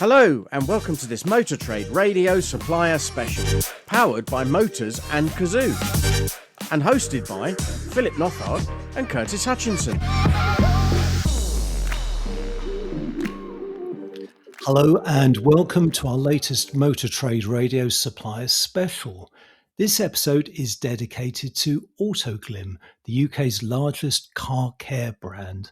Hello and welcome to this Motor Trade Radio Supplier Special, powered by Motors and Kazoo, and hosted by Philip Nothard and Curtis Hutchinson. Hello and welcome to our latest Motor Trade Radio Supplier Special. This episode is dedicated to Autoglym, the UK's largest car care brand.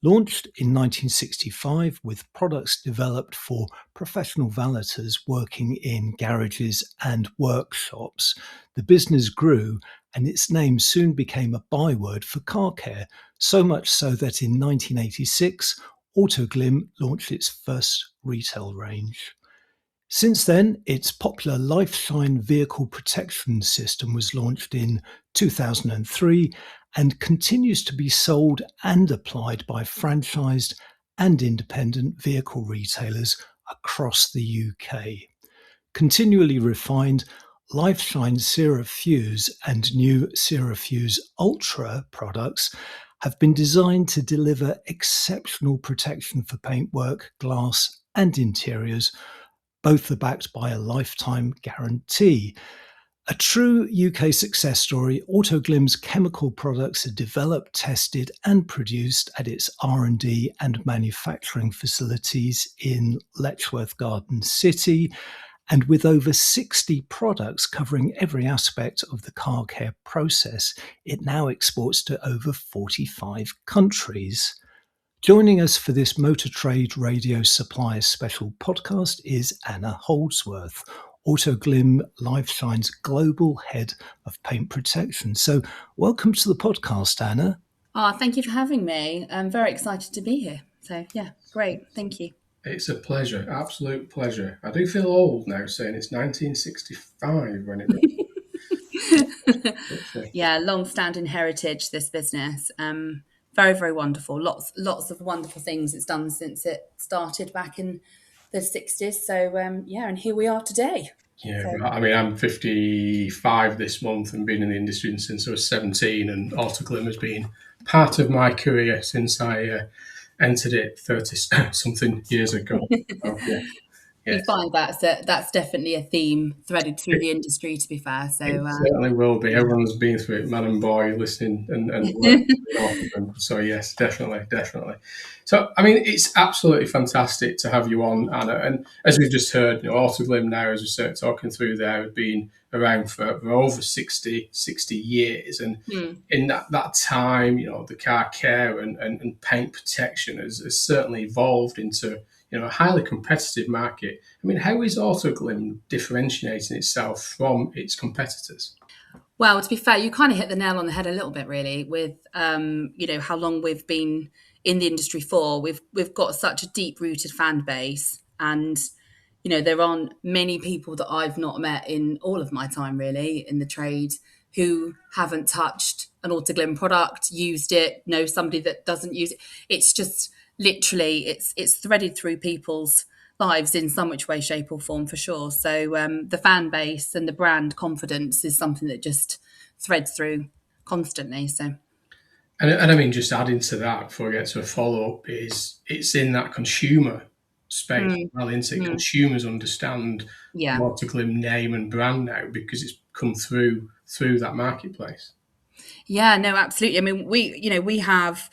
Launched in 1965 with products developed for professional valeters working in garages and workshops, the business grew and its name soon became a byword for car care, so much so that in 1986, Autoglym launched its first retail range. Since then, its popular LifeShine vehicle protection system was launched in 2003 and continues to be sold and applied by franchised and independent vehicle retailers across the UK. Continually refined, LifeShine's CeraFuse and new CeraFuse ULTRA products have been designed to deliver exceptional protection for paintwork, glass and interiors. Both are backed by a lifetime guarantee. A true UK success story, Autoglym's chemical products are developed, tested and produced at its R&D and manufacturing facilities in Letchworth Garden City, and with over 60 products covering every aspect of the car care process, it now exports to over 45 countries. Joining us for this Motor Trade Radio Supplier Special podcast is Anna Houldsworth, Autoglym LifeShine's Global Head of Paint Protection. So welcome to the podcast, Anna. Thank you for having me. I'm very excited to be here. So yeah, great. Thank you. It's a pleasure, absolute pleasure. I do feel old now saying it's 1965 when it was. Yeah, long-standing heritage, this business. Very, very wonderful. Lots of wonderful things it's done since it started back in the 60s. So, and here we are today. Yeah, So. I mean, I'm 55 this month and been in the industry since I was 17, and Autoglym has been part of my career since I entered it 30-something years ago. So, yeah. You find that's definitely a theme threaded through the industry, to be fair. So it certainly will be. Everyone's been through it, man and boy, listening and working. So yes, definitely. So I mean, it's absolutely fantastic to have you on, Anna. And as we've just heard, Autoglym now, as we started talking through there, has been around for over 60 years, and in that time, the car care and paint protection has certainly evolved into a highly competitive market. I mean, how is Autoglym differentiating itself from its competitors? Well, to be fair, you kind of hit the nail on the head a little bit, really, with how long we've been in the industry for. We've got such a deep-rooted fan base, and there aren't many people that I've not met in all of my time, really, in the trade, who haven't touched an Autoglym product, used it, know somebody that doesn't use it. It's just literally, it's threaded through people's lives in some which way, shape or form, for sure. So the fan base and the brand confidence is something that just threads through constantly. So, and I mean, just adding to that before we get to a follow-up, is it's in that consumer space. Well, into consumers understand the Autoglym name and brand now because it's come through that marketplace. Yeah, no, absolutely. I mean, we have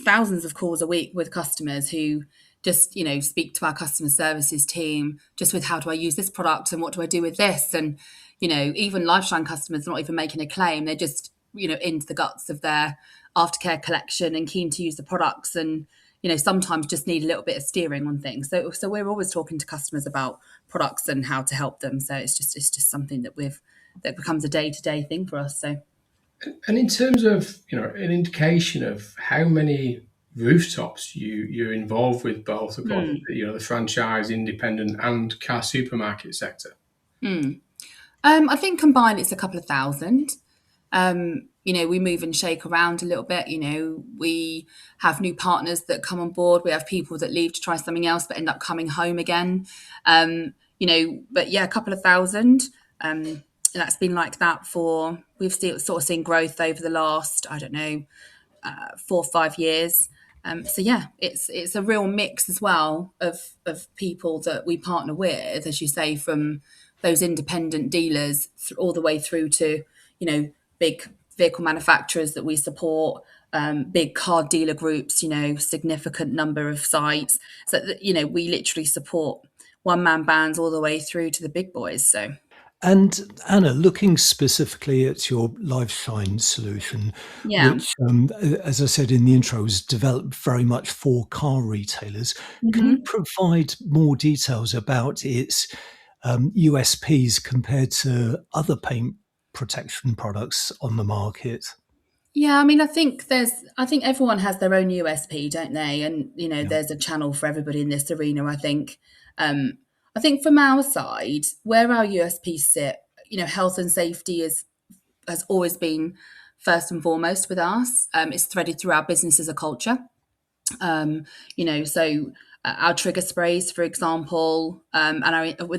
thousands of calls a week with customers who just, speak to our customer services team just with how do I use this product and what do I do with this? And, even LifeShine customers are not even making a claim. They're just, into the guts of their aftercare collection and keen to use the products and, sometimes just need a little bit of steering on things. So we're always talking to customers about products and how to help them. So it's just something that becomes a day-to-day thing for us. So. And in terms of, an indication of how many rooftops you're involved with both across, the franchise, independent and car supermarket sector? I think combined it's a couple of thousand. We move and shake around a little bit. We have new partners that come on board. We have people that leave to try something else but end up coming home again. But yeah, a couple of thousand. That's been like that we've seen growth over the last, 4 or 5 years. So yeah, it's a real mix as well of people that we partner with, as you say, from those independent dealers all the way through to, you know, big vehicle manufacturers that we support, big car dealer groups, you know, significant number of sites. So that, you know, we literally support one man bands all the way through to the big boys. So And Anna, looking specifically at your LifeShine solution, yeah. which, as I said in the intro, was developed very much for car retailers, can you Mhm. provide more details about its USPs compared to other paint protection products on the market? Yeah, I mean, I think everyone has their own USP, don't they? And you know, Yeah. there's a channel for everybody in this arena. Um, I think from our side, where our USPs sit, you know, health and safety has always been first and foremost with us. It's threaded through our business as a culture. Um, you know, so our trigger sprays, for example, and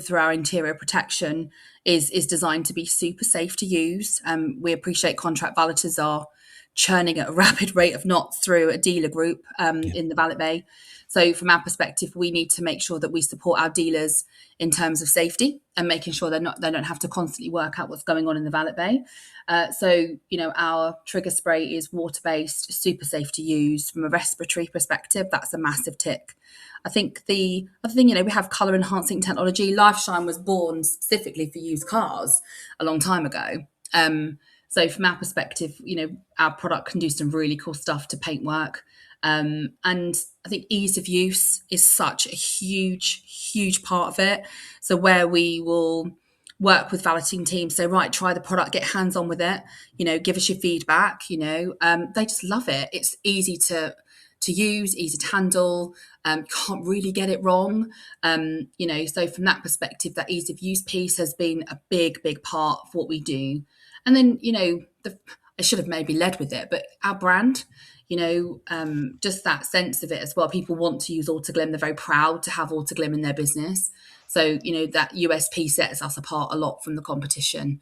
through our interior protection is designed to be super safe to use. We appreciate contract valeters are churning at a rapid rate of knots through a dealer group Yeah. in the valet bay. So from our perspective, we need to make sure that we support our dealers in terms of safety and making sure they don't have to constantly work out what's going on in the valet bay. So, you know, our trigger spray is water-based, super safe to use. From a respiratory perspective, that's a massive tick. I think the other thing, you know, we have colour enhancing technology. LifeShine was born specifically for used cars a long time ago. So from our perspective, you know, our product can do some really cool stuff to paintwork. And I think ease of use is such a huge part of it. So where we will work with valeting teams, say, right, try the product, get hands on with it, you know, give us your feedback, you know, they just love it. It's easy to use, easy to handle, can't really get it wrong. You know, so from that perspective, that ease of use piece has been a big part of what we do. And then, you know, I should have maybe led with it, but our brand, you know, just that sense of it as well. People want to use Autoglym. They're very proud to have Autoglym in their business. So, you know, that USP sets us apart a lot from the competition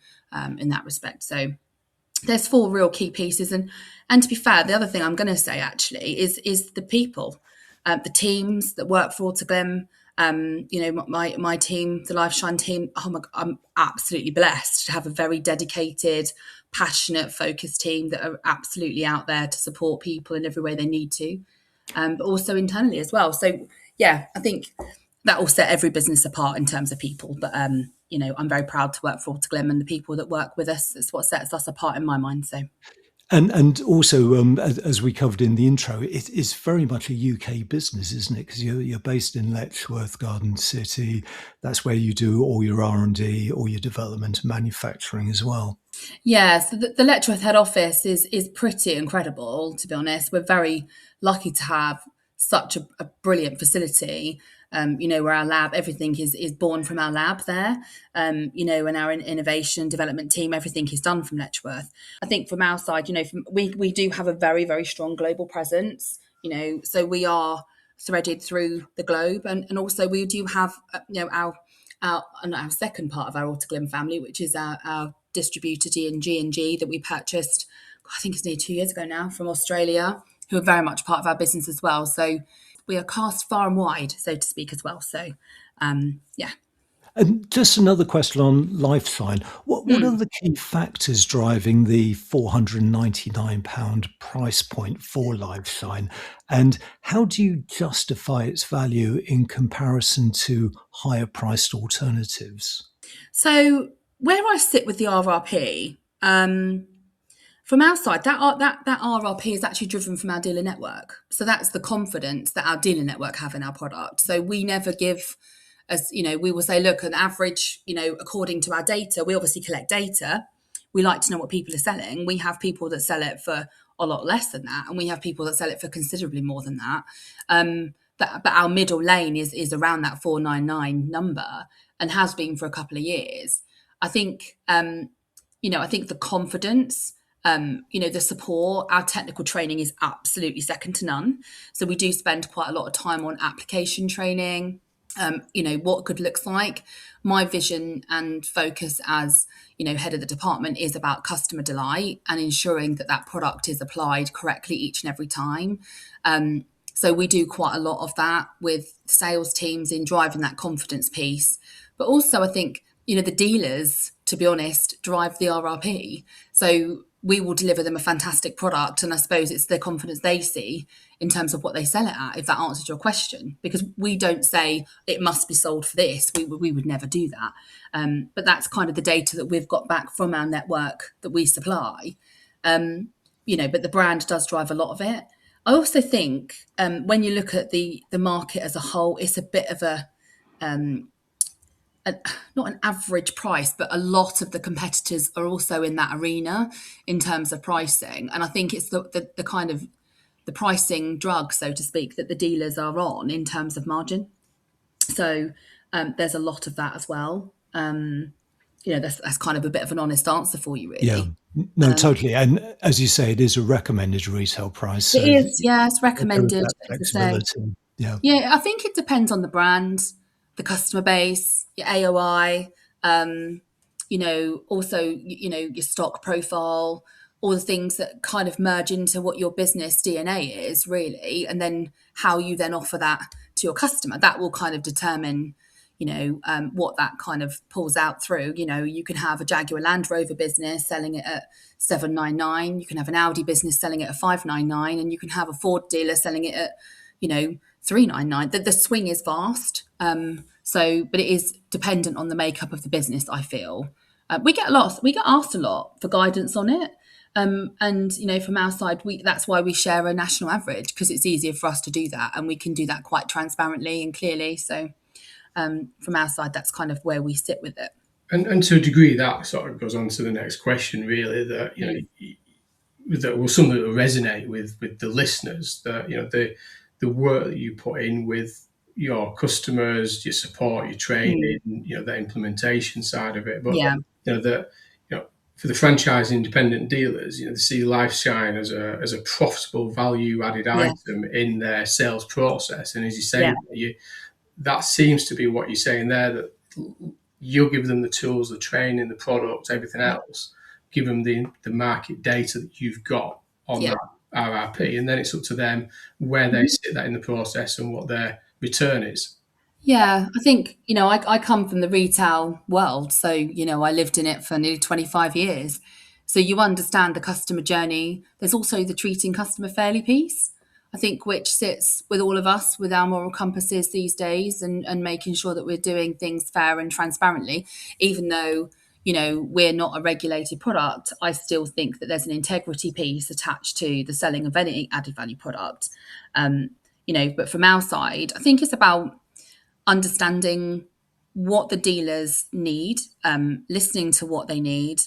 in that respect. So there's four real key pieces. And to be fair, the other thing I'm going to say actually is the people, the teams that work for Autoglym. You know, my team, the LifeShine team, I'm absolutely blessed to have a very dedicated, passionate, focused team that are absolutely out there to support people in every way they need to, but also internally as well. So yeah, I think that will set every business apart in terms of people. But you know, I'm very proud to work for Autoglym, and the people that work with us, it's what sets us apart in my mind. So And also, as we covered in the intro, it is very much a UK business, isn't it? Because you're based in Letchworth Garden City. That's where you do all your R&D, all your development and manufacturing as well. yeah, so the Letchworth head office is pretty incredible, to be honest. We're very lucky to have such a brilliant facility. You know, where our lab, everything is born from our lab there. You know, and our innovation development team, everything is done from Letchworth. I think from our side, you know, we do have a very strong global presence. You know, so we are threaded through the globe, and also we do have you know our second part of our Autoglym family, which is our distributor D&G that we purchased, I think it's nearly 2 years ago now, from Australia, who are very much part of our business as well. So we are cast far and wide, so to speak, as well. So yeah. And just another question on LifeShine. What are the key factors driving the £499 price point for LifeShine? And how do you justify its value in comparison to higher priced alternatives? So where I sit with the RRP, from our side, that RRP is actually driven from our dealer network. So that's the confidence that our dealer network have in our product. So we never give, as you know, we will say, look, an average, you know, according to our data, we obviously collect data. We like to know what people are selling. We have people that sell it for a lot less than that, and we have people that sell it for considerably more than that. But our middle lane is around that 499 number and has been for a couple of years. I think, you know, I think the confidence, you know, the support, our technical training is absolutely second to none. So we do spend quite a lot of time on application training, you know, what good looks like. My vision and focus as, you know, head of the department is about customer delight and ensuring that that product is applied correctly each and every time. So we do quite a lot of that with sales teams in driving that confidence piece. But also, I think, the dealers, to be honest, drive the RRP. So we will deliver them a fantastic product. And I suppose it's the confidence they see in terms of what they sell it at, if that answers your question. Because we don't say it must be sold for this. We would never do that. But that's kind of the data that we've got back from our network that we supply. But the brand does drive a lot of it. I also think when you look at the market as a whole, it's a bit of not an average price, but a lot of the competitors are also in that arena in terms of pricing. And I think it's the kind of the pricing drug, so to speak, that the dealers are on in terms of margin. So there's a lot of that as well. That's kind of a bit of an honest answer for you, really. Yeah, no, totally. And as you say, it is a recommended retail price. So it is, yeah, it's recommended. Flexibility. Yeah. Yeah, I think it depends on the brand, the customer base, your AOI, also, your stock profile, all the things that kind of merge into what your business DNA is, really, and then how you then offer that to your customer. That will kind of determine, what that kind of pulls out through. You can have a Jaguar Land Rover business selling it at 799. You can have an Audi business selling it at 599, and you can have a Ford dealer selling it at, 399. The swing is vast. But it is dependent on the makeup of the business, I feel. We get asked a lot for guidance on it. From our side, that's why we share a national average, because it's easier for us to do that, and we can do that quite transparently and clearly. So from our side, that's kind of where we sit with it. And to a degree, that sort of goes on to the next question, really, that, that will something that will resonate with the listeners, that, the work that you put in with your customers, your support, your training, the implementation side of it. But, for the franchise independent dealers, they see LifeShine as a profitable value added item in their sales process. And as you say, that seems to be what you're saying there, that you'll give them the tools, the training, the product, everything else, give them the market data that you've got on that RRP, and then it's up to them where they sit that in the process and what their return is. Yeah, I think, I come from the retail world. So, I lived in it for nearly 25 years. So you understand the customer journey. There's also the treating customer fairly piece, I think, which sits with all of us with our moral compasses these days, and making sure that we're doing things fair and transparently, even though, we're not a regulated product. I still think that there's an integrity piece attached to the selling of any added value product. But from our side, I think it's about understanding what the dealers need, listening to what they need,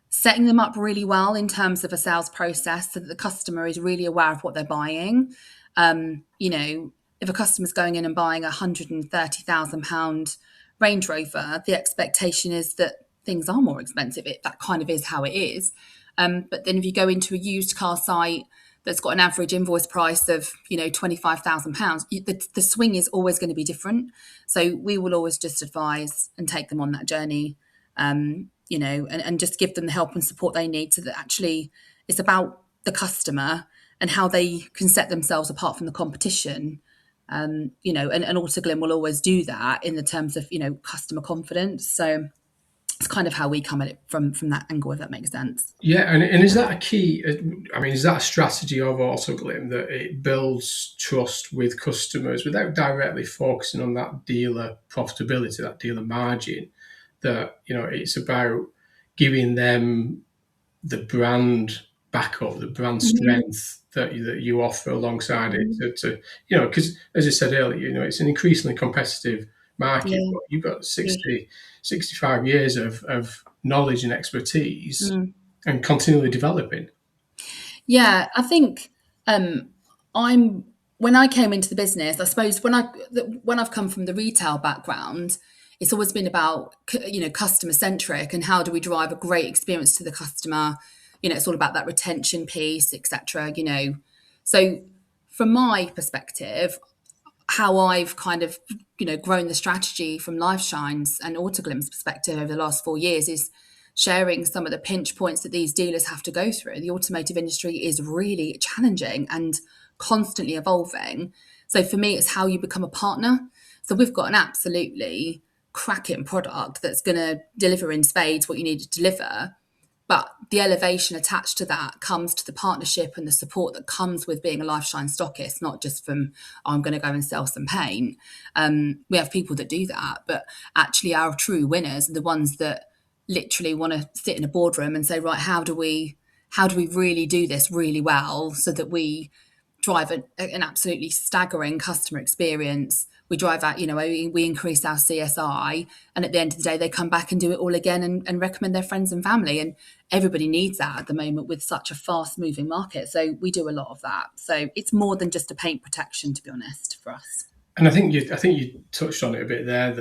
setting them up really well in terms of a sales process so that the customer is really aware of what they're buying. If a customer's going in and buying a £130,000 Range Rover, the expectation is that things are more expensive. That kind of is how it is. But then if you go into a used car site that's got an average invoice price of, £25,000, the swing is always going to be different. So we will always just advise and take them on that journey, and just give them the help and support they need, so that actually it's about the customer and how they can set themselves apart from the competition. And Autoglym will always do that in the terms of, customer confidence. So it's kind of how we come at it from that angle, if that makes sense. Yeah, and is that a key? Is that a strategy of Autoglym, that it builds trust with customers without directly focusing on that dealer profitability, that dealer margin? That it's about giving them the brand backup, the brand strength that you offer alongside it. To because as I said earlier, it's an increasingly competitive market, but you've got 65 years of knowledge and expertise and continually developing. Yeah, I think when I came into the business, I suppose when I've come from the retail background, it's always been about, customer centric, and how do we drive a great experience to the customer. It's all about that retention piece, etc. So from my perspective, how I've kind of, grown the strategy from LifeShine's and Autoglym's perspective over the last 4 years is sharing some of the pinch points that these dealers have to go through. The automotive industry is really challenging and constantly evolving. So for me, it's how you become a partner. So we've got an absolutely cracking product that's going to deliver in spades what you need to deliver. But the elevation attached to that comes to the partnership and the support that comes with being a LifeShine stockist, not just from, oh, I'm going to go and sell some paint. We have people that do that, but actually our true winners are the ones that literally want to sit in a boardroom and say, right, how do we really do this really well so that we drive an absolutely staggering customer experience. We drive out, we increase our CSI, and at the end of the day, they come back and do it all again and recommend their friends and family. And everybody needs that at the moment with such a fast moving market. So we do a lot of that. So it's more than just a paint protection, to be honest, for us. And I think you touched on it a bit there,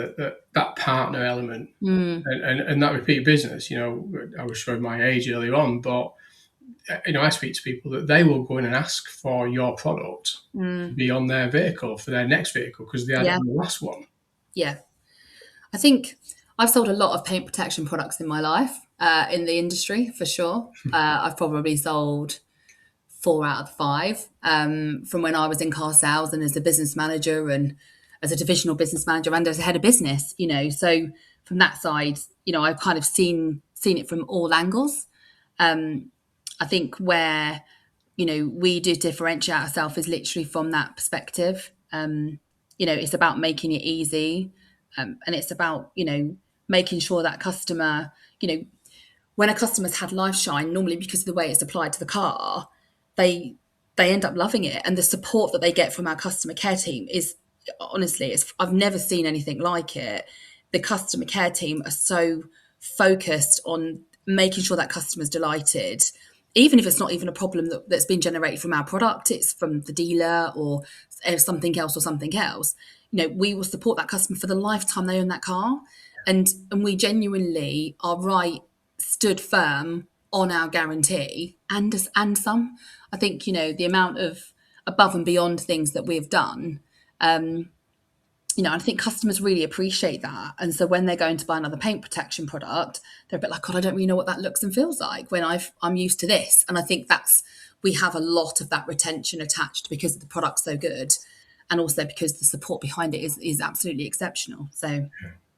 that partner element and that repeat business. I was showing my age earlier on, but I speak to people that they will go in and ask for your product to be on their vehicle for their next vehicle because they had it on the last one. Yeah. I think I've sold a lot of paint protection products in my life, in the industry, for sure. I've probably sold 4 out of 5 from when I was in car sales and as a business manager and as a divisional business manager and as a head of business, So from that side, I've kind of seen it from all angles. I think where, we do differentiate ourselves is literally from that perspective. It's about making it easy. And it's about, making sure that customer, when a customer's had LifeShine, normally because of the way it's applied to the car, they end up loving it. And the support that they get from our customer care team is, honestly, I've never seen anything like it. The customer care team are so focused on making sure that customer's delighted, even if it's not even a problem that's been generated from our product, it's from the dealer or something else. We will support that customer for the lifetime they own that car. And we genuinely are stood firm on our guarantee and some. I think, the amount of above and beyond things that we've done, I think customers really appreciate that. And so when they're going to buy another paint protection product, they're a bit like, God, I don't really know what that looks and feels like when I'm used to this. And I think we have a lot of that retention attached because the product's so good. And also because the support behind it is absolutely exceptional. So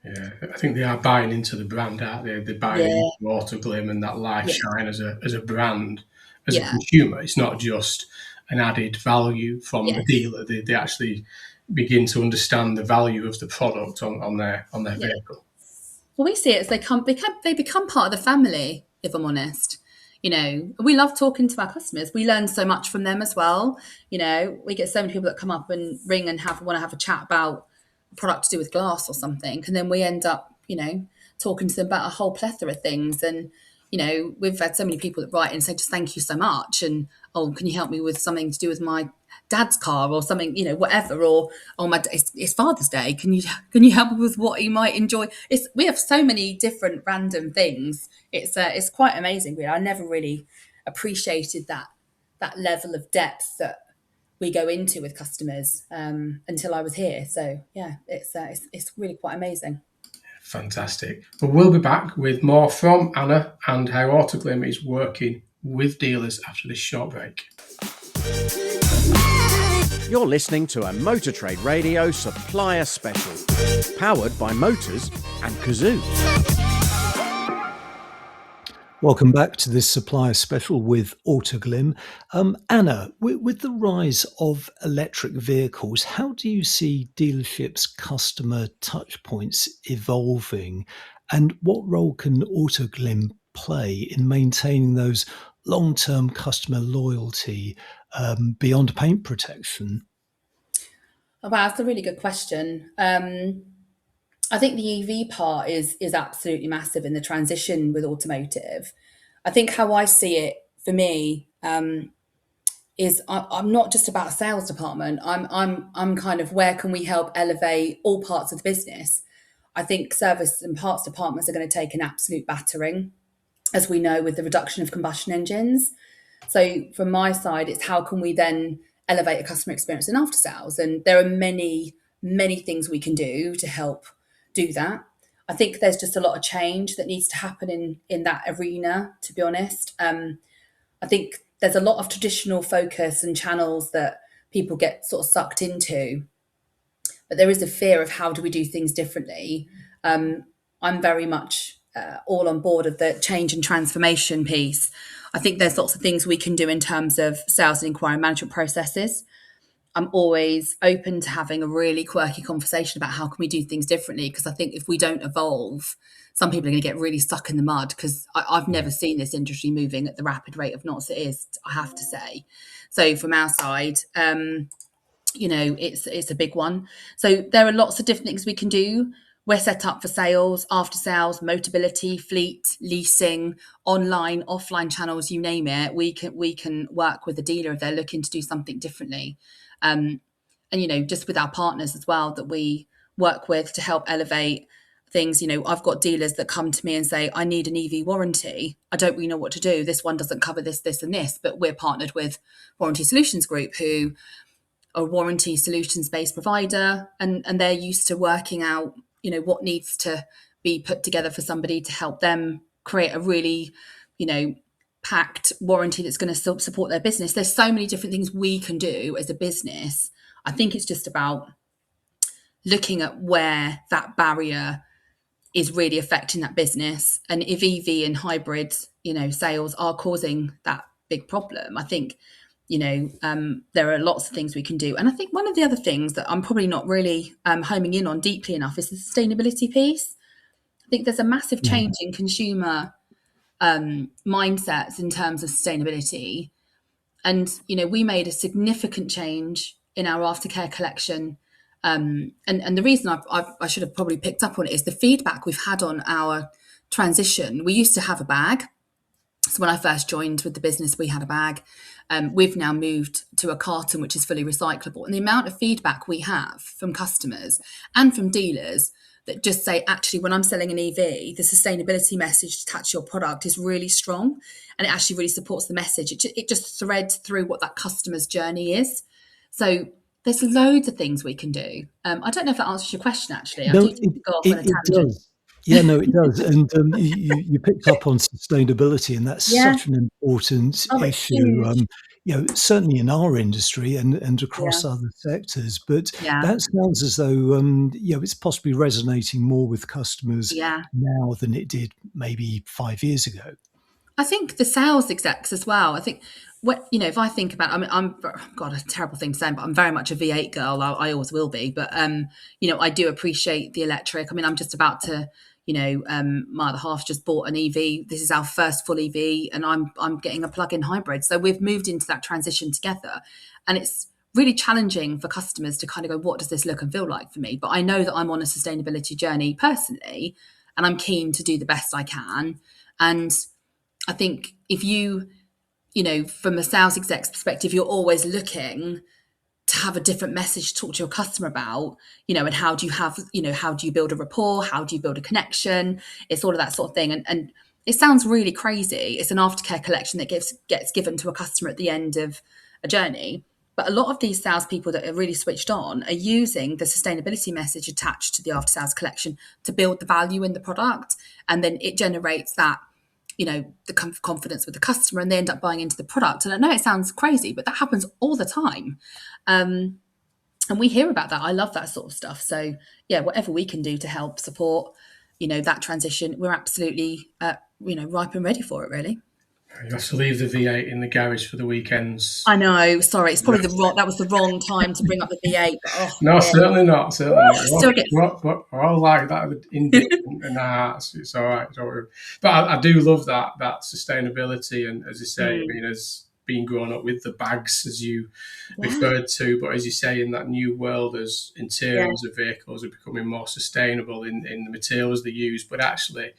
yeah, I think they are buying into the brand, aren't they? They're buying into Autoglym and that LifeShine as a brand, as a consumer. It's not just an added value from the dealer. They actually begin to understand the value of the product on their vehicle. Well, we see it as they become part of the family, if I'm honest. We love talking to our customers. We learn so much from them as well. We get so many people that come up and ring and want to have a chat about a product to do with glass or something. And then we end up, talking to them about a whole plethora of things. And, we've had so many people that write and say, just thank you so much. And, oh, can you help me with something to do with my dad's car or something, whatever, or it's Father's Day. Can you help me with what he might enjoy? We have so many different random things. It's quite amazing. Really, I never really appreciated that level of depth that we go into with customers until I was here. So yeah, it's really quite amazing. Fantastic. But we'll be back with more from Anna and how Autoglym is working with dealers after this short break. You're listening to a Motor Trade Radio Supplier Special, powered by Motors and Kazoo. Welcome back to this Supplier Special with Autoglym. Anna, with the rise of electric vehicles, how do you see dealerships' customer touchpoints evolving? And what role can Autoglym play in maintaining those long-term customer loyalty beyond paint protection? Oh, wow, that's a really good question. I think the EV part is absolutely massive in the transition with automotive. I think how I see it for me is I'm not just about a sales department. I'm kind of where can we help elevate all parts of the business. I think service and parts departments are going to take an absolute battering, as we know, with the reduction of combustion engines. So from my side, it's how can we then elevate a customer experience in after sales? And there are many, many things we can do to help do that. I think there's just a lot of change that needs to happen in that arena, to be honest. I think there's a lot of traditional focus and channels that people get sort of sucked into. But there is a fear of how do we do things differently. I'm very much all on board of the change and transformation piece. I think there's lots of things we can do in terms of sales and inquiry management processes. I'm always open to having a really quirky conversation about how can we do things differently, because I think if we don't evolve, some people are going to get really stuck in the mud, because I've never seen this industry moving at the rapid rate of knots it is, I have to say. So from our side, it's a big one. So there are lots of different things we can do. We're set up for sales, after sales, Motability, fleet, leasing, online, offline channels, you name it. We can work with a dealer if they're looking to do something differently. And just with our partners as well that we work with to help elevate things. I've got dealers that come to me and say, I need an EV warranty. I don't really know what to do. This one doesn't cover this, this and this, but we're partnered with Warranty Solutions Group, who are a warranty solutions-based provider, and they're used to working out, what needs to be put together for somebody to help them create a really, packed warranty that's going to support their business. There's so many different things we can do as a business. I think it's just about looking at where that barrier is really affecting that business. And if EV and hybrid, sales are causing that big problem, I think, there are lots of things we can do. And I think one of the other things that I'm probably not really homing in on deeply enough is the sustainability piece. I think there's a massive change in consumer mindsets in terms of sustainability. And, we made a significant change in our aftercare collection. And the reason I should have probably picked up on it is the feedback we've had on our transition. We used to have a bag. So when I first joined with the business, we had a bag. We've now moved to a carton, which is fully recyclable. And the amount of feedback we have from customers and from dealers that just say, actually, when I'm selling an EV, the sustainability message attached to your product is really strong, and it actually really supports the message. It just threads through what that customer's journey is. So there's loads of things we can do. I don't know if that answers your question, actually. No, I do tend to go off on a tangent. does. Yeah, no, it does. And you picked up on sustainability, and that's such an important issue. Certainly in our industry and across other sectors. But that sounds as though it's possibly resonating more with customers now than it did maybe 5 years ago. I think the sales execs as well. I think if I think about, I'm God, a terrible thing to say, but I'm very much a V8 girl. I always will be. But I do appreciate the electric. I'm just about to. My other half just bought an EV. This is our first full EV, and I'm getting a plug-in hybrid. So we've moved into that transition together, and it's really challenging for customers to kind of go, what does this look and feel like for me? But I know that I'm on a sustainability journey personally, and I'm keen to do the best I can. And I think if you, from a sales exec's perspective, you're always looking to have a different message to talk to your customer about, and how do you build a rapport? How do you build a connection? It's all of that sort of thing. And it sounds really crazy. It's an aftercare collection that gets given to a customer at the end of a journey. But a lot of these salespeople that are really switched on are using the sustainability message attached to the after sales collection to build the value in the product. And then it generates that, the confidence with the customer, and they end up buying into the product. And I know it sounds crazy, but that happens all the time. And we hear about that. I love that sort of stuff. So whatever we can do to help support, that transition, we're absolutely, ripe and ready for it, really. You have to leave the V8 in the garage for the weekends. I know. Sorry, it's probably that was the wrong time to bring up the V8. But, no, certainly not. Certainly not. Still We're all like that in our hearts. It's all right. Don't worry. But I do love that sustainability, and as you say, as being grown up with the bags, as you referred to, but as you say, in that new world, as interiors of vehicles are becoming more sustainable in the materials they use, but actually,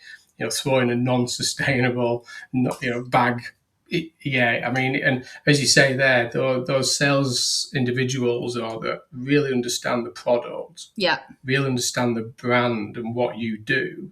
throwing a non-sustainable, bag. And as you say there, those sales individuals that really understand the product, really understand the brand and what you do,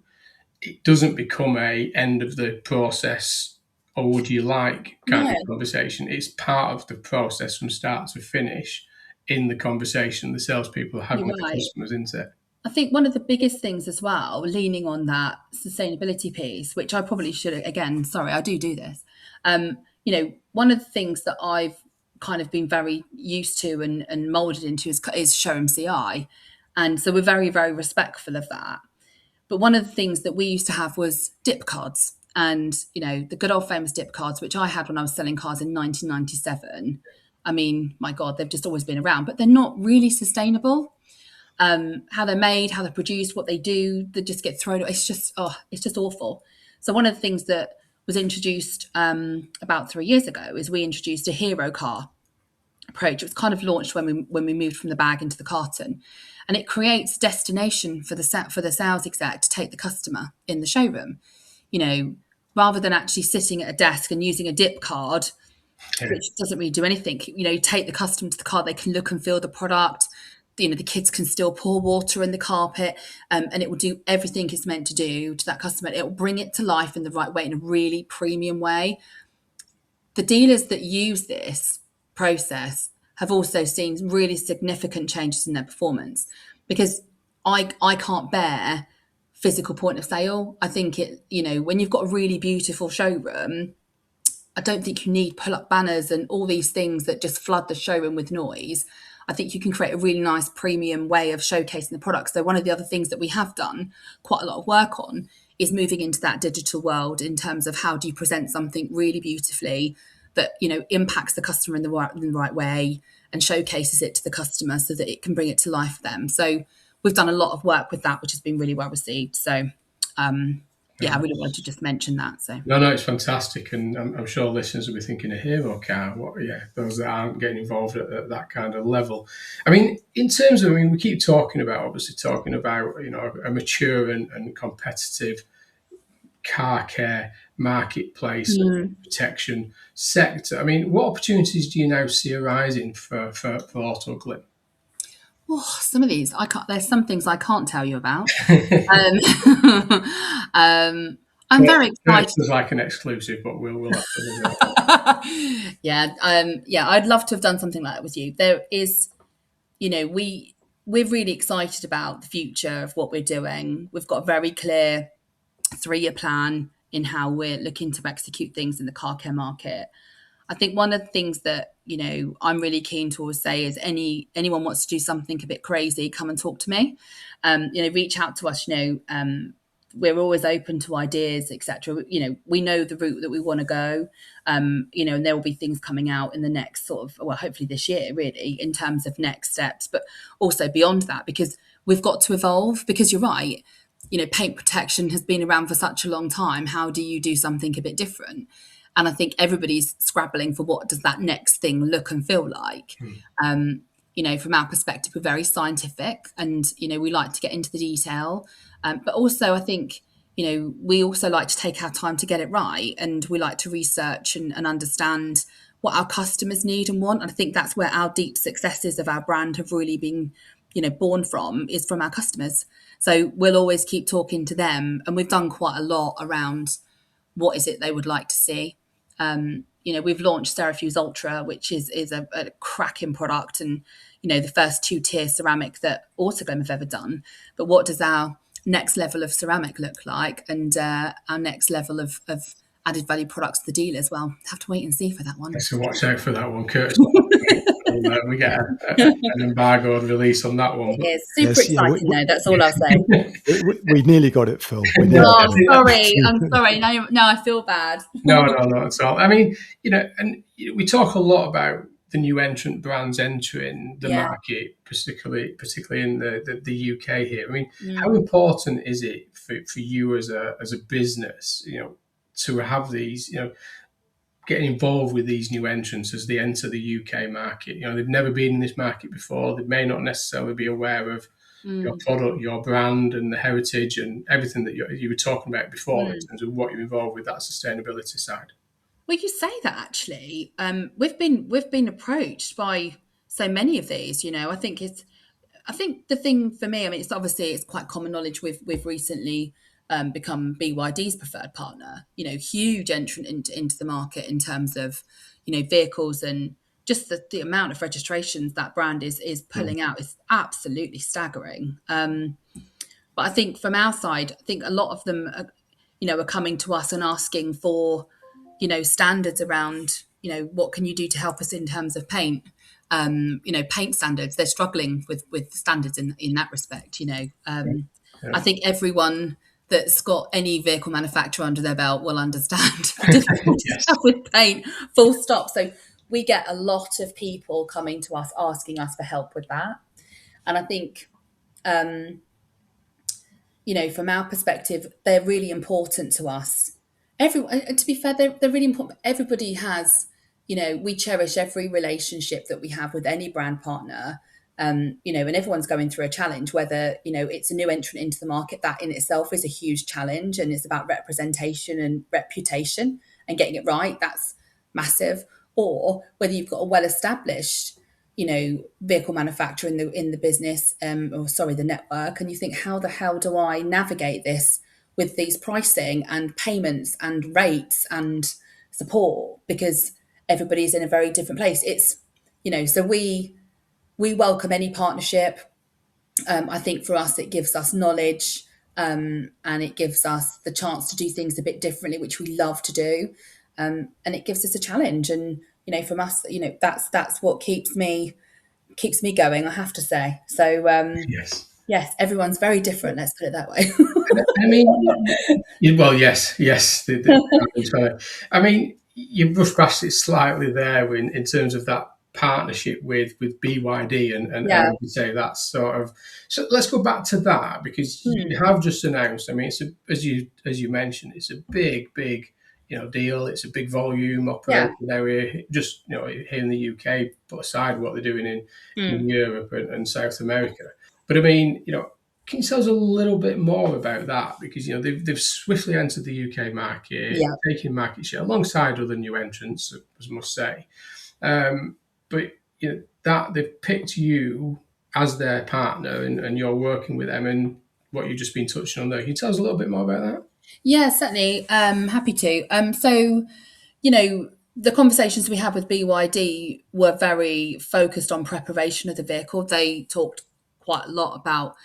it doesn't become a end of the process, or would you like kind of conversation. It's part of the process from start to finish in the conversation the salespeople are having with the customers, isn't it? I think one of the biggest things as well, leaning on that sustainability piece, which I probably should, again, sorry, I do this. One of the things that I've kind of been very used to and molded into is showroom CI. And so we're very, very respectful of that. But one of the things that we used to have was dip cards. And, the good old famous dip cards, which I had when I was selling cars in 1997. I mean, my God, they've just always been around, but they're not really sustainable. How they're made, how they're produced, what they do, they just get thrown. It's just awful. So one of the things that was introduced about 3 years ago is we introduced a hero car approach. It was kind of launched when we moved from the bag into the carton, and it creates destination for the sales exec to take the customer in the showroom. Rather than actually sitting at a desk and using a dip card, which doesn't really do anything. Take the customer to the car, they can look and feel the product. The kids can still pour water in the carpet, and it will do everything it's meant to do to that customer. It will bring it to life in the right way, in a really premium way. The dealers that use this process have also seen really significant changes in their performance, because I can't bear physical point of sale. I think when you've got a really beautiful showroom, I don't think you need pull-up banners and all these things that just flood the showroom with noise. I think you can create a really nice premium way of showcasing the products. So one of the other things that we have done quite a lot of work on is moving into that digital world in terms of how do you present something really beautifully that, impacts the customer in the right way and showcases it to the customer so that it can bring it to life for them. So we've done a lot of work with that, which has been really well received. So, I really wanted to just mention that. So no, it's fantastic, and I'm sure listeners will be thinking a hero car. Those that aren't getting involved at that kind of level. I mean, in terms of, we keep talking about a mature and competitive car care marketplace protection sector. I mean, what opportunities do you now see arising for Autoglym? Oh, some of these there's some things I can't tell you about. I'm very excited. It's like an exclusive, but we'll have to I'd love to have done something like that with you. There is, we're really excited about the future of what we're doing. We've got a very clear 3-year plan in how we're looking to execute things in the car care market. I think one of the things that, I'm really keen to always say is anyone wants to do something a bit crazy, come and talk to me. Reach out to us. We're always open to ideas, etc. We know the route that we want to go. And there will be things coming out in the next hopefully this year, really, in terms of next steps, but also beyond that, because we've got to evolve. Because you're right, paint protection has been around for such a long time. How do you do something a bit different? And I think everybody's scrabbling for what does that next thing look and feel like. From our perspective, we're very scientific, and we like to get into the detail. But also, I think we also like to take our time to get it right, and we like to research and understand what our customers need and want. And I think that's where our deep successes of our brand have really been, born from, is from our customers. So we'll always keep talking to them, and we've done quite a lot around what is it they would like to see. We've launched CeraFuse ULTRA, which is a cracking product, and the first 2-tier ceramic that Autoglym have ever done. But what does our next level of ceramic look like, and our next level of added value products to the dealers? Well, have to wait and see for that one. So watch out for that one, Curtis. We get an embargoed release on that one. It is super exciting, though. That's all I'll say. We nearly got it, Phil. I'm sorry. No, I feel bad. No, not at all. I mean, and we talk a lot about the new entrant brands entering the market, particularly in the UK here. I mean, how important is it for you as a business, to have these, getting involved with these new entrants as they enter the UK market? They've never been in this market before. They may not necessarily be aware of your product, your brand, and the heritage and everything that you were talking about before in terms of what you're involved with, that sustainability side. Well, you say that actually. We've been approached by so many of these. I think the thing for me, it's quite common knowledge. We've recently become BYD's preferred partner. Huge entrant into the market in terms of vehicles, and just the amount of registrations that brand is pulling out is absolutely staggering. But I think from our side, I think a lot of them are coming to us and asking for standards around what can you do to help us in terms of paint? Paint standards. They're struggling with standards in that respect. I think everyone that's got any vehicle manufacturer under their belt will understand the difficulties with paint, full stop. So we get a lot of people coming to us asking us for help with that. And I think, from our perspective, they're really important to us. To be fair, they're really important. Everybody has, we cherish every relationship that we have with any brand partner. And everyone's going through a challenge, whether, it's a new entrant into the market. That in itself is a huge challenge, and it's about representation and reputation and getting it right. That's massive. Or whether you've got a well-established, vehicle manufacturer in the business, the network, and you think, how the hell do I navigate this with these pricing and payments and rates and support? Because everybody's in a very different place. It's, so we welcome any partnership. I think for us, it gives us knowledge, and it gives us the chance to do things a bit differently, which we love to do. And it gives us a challenge. And, from us, that's what keeps me going, I have to say. So, yes, everyone's very different. Let's put it that way. I mean, well, yes. I mean, you brushed it slightly there in terms of that partnership with BYD, and I would say that's sort of. So let's go back to that, because you have just announced. I mean, it's as you mentioned, it's a big deal. It's a big volume operation area. Just here in the UK, put aside what they're doing in Europe and South America. But I mean, can you tell us a little bit more about that? Because they've swiftly entered the UK market, taking market share alongside other new entrants, I must say. But that they've picked you as their partner, and you're working with them, and what you've just been touching on there. Can you tell us a little bit more about that? Yeah, certainly. Happy to. So, the conversations we had with BYD were very focused on preparation of the vehicle. They talked quite a lot about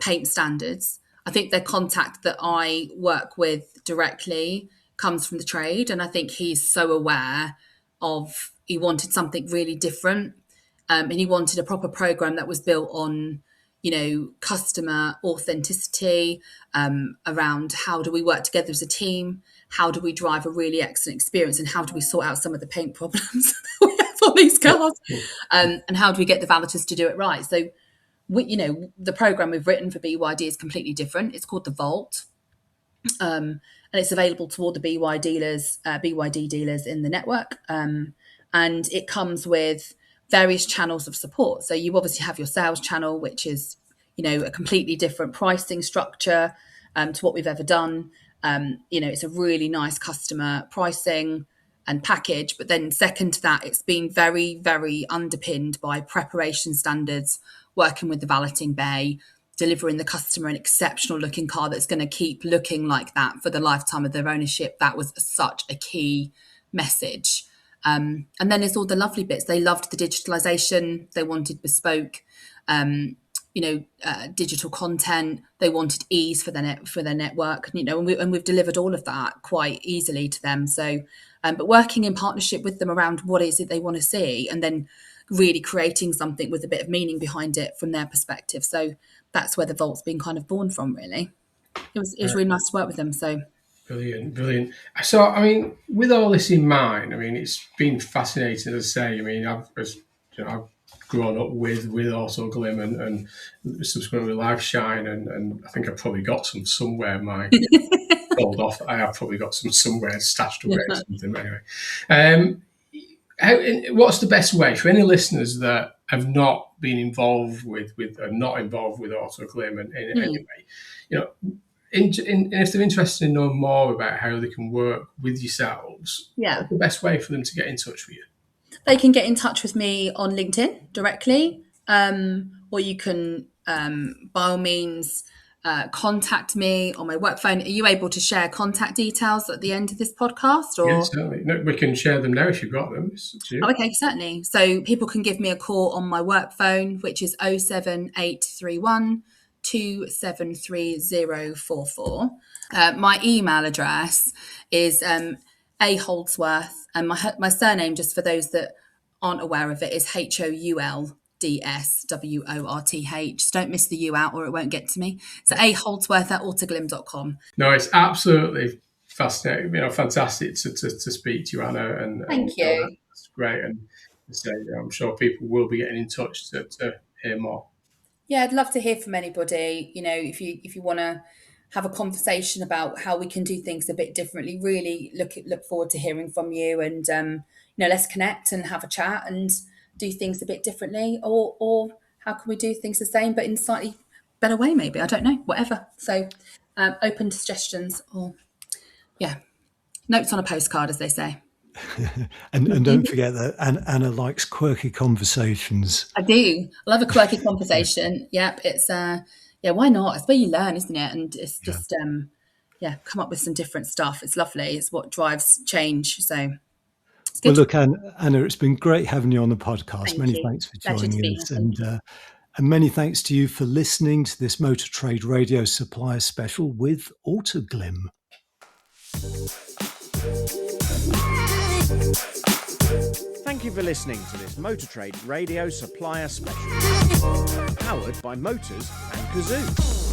paint standards. I think their contact that I work with directly comes from the trade, and I think he's so aware of, he wanted something really different, and he wanted a proper program that was built on customer authenticity, around how do we work together as a team, how do we drive a really excellent experience, and how do we sort out some of the paint problems that we have on these cars, and how do we get the valeters to do it right. So the program we've written for BYD is completely different. It's called the Vault, and it's available to all the BYD dealers in the network, and it comes with various channels of support. So you obviously have your sales channel, which is, a completely different pricing structure to what we've ever done. It's a really nice customer pricing and package. But then second to that, it's been very, very underpinned by preparation standards, working with the valeting bay, delivering the customer an exceptional looking car that's going to keep looking like that for the lifetime of their ownership. That was such a key message. And then there's all the lovely bits. They loved the digitalization. They wanted bespoke, digital content. They wanted ease for their network. And we've delivered all of that quite easily to them. So, but working in partnership with them around what is it they want to see, and then really creating something with a bit of meaning behind it from their perspective. So that's where the Vault's been kind of born from. Really, it was really nice to work with them. So. Brilliant. So, I mean, with all this in mind, I mean, it's been fascinating to say. I mean, I've grown up with Autoglym and subsequently with LifeShine, and I think I've probably got some somewhere. Sold off. I have probably got some somewhere stashed away or something. Anyway, what's the best way for any listeners that have not been involved with Autoglym in any way? And if they're interested in knowing more about how they can work with yourselves, what's the best way for them to get in touch with you? They can get in touch with me on LinkedIn directly, or you can, by all means, contact me on my work phone. Are you able to share contact details at the end of this podcast? Or? Yeah, certainly. No, we can share them now if you've got them. Oh, okay, certainly. So people can give me a call on my work phone, which is 07831 273044. My email address is A Houldsworth, and my surname, just for those that aren't aware of it, is HOULDSWORTH. So don't miss the U out or it won't get to me. So A Houldsworth at autoglym.com. No, it's absolutely fascinating. Fantastic to speak to you, Anna. And Thank you. That's great. And so, I'm sure people will be getting in touch to hear more. Yeah, I'd love to hear from anybody. If you want to have a conversation about how we can do things a bit differently, really look forward to hearing from you. And let's connect and have a chat and do things a bit differently, or how can we do things the same but in a slightly better way? Maybe, I don't know. Whatever. So open to suggestions, or notes on a postcard, as they say. and don't forget that Anna likes quirky conversations. I do. I love a quirky conversation. Yep, it's why not? It's where you learn, isn't it? And it's just come up with some different stuff. It's lovely. It's what drives change. So it's good. Well, look, Anna, it's been great having you on the podcast. Thank Many you. thanks for Pleasure to joining be us, here. and many thanks to you for listening to this Motor Trade Radio Supplier Special with Autoglym. Thank you for listening to this Motor Trade Radio Supplier Special, powered by Motors and Kazoo.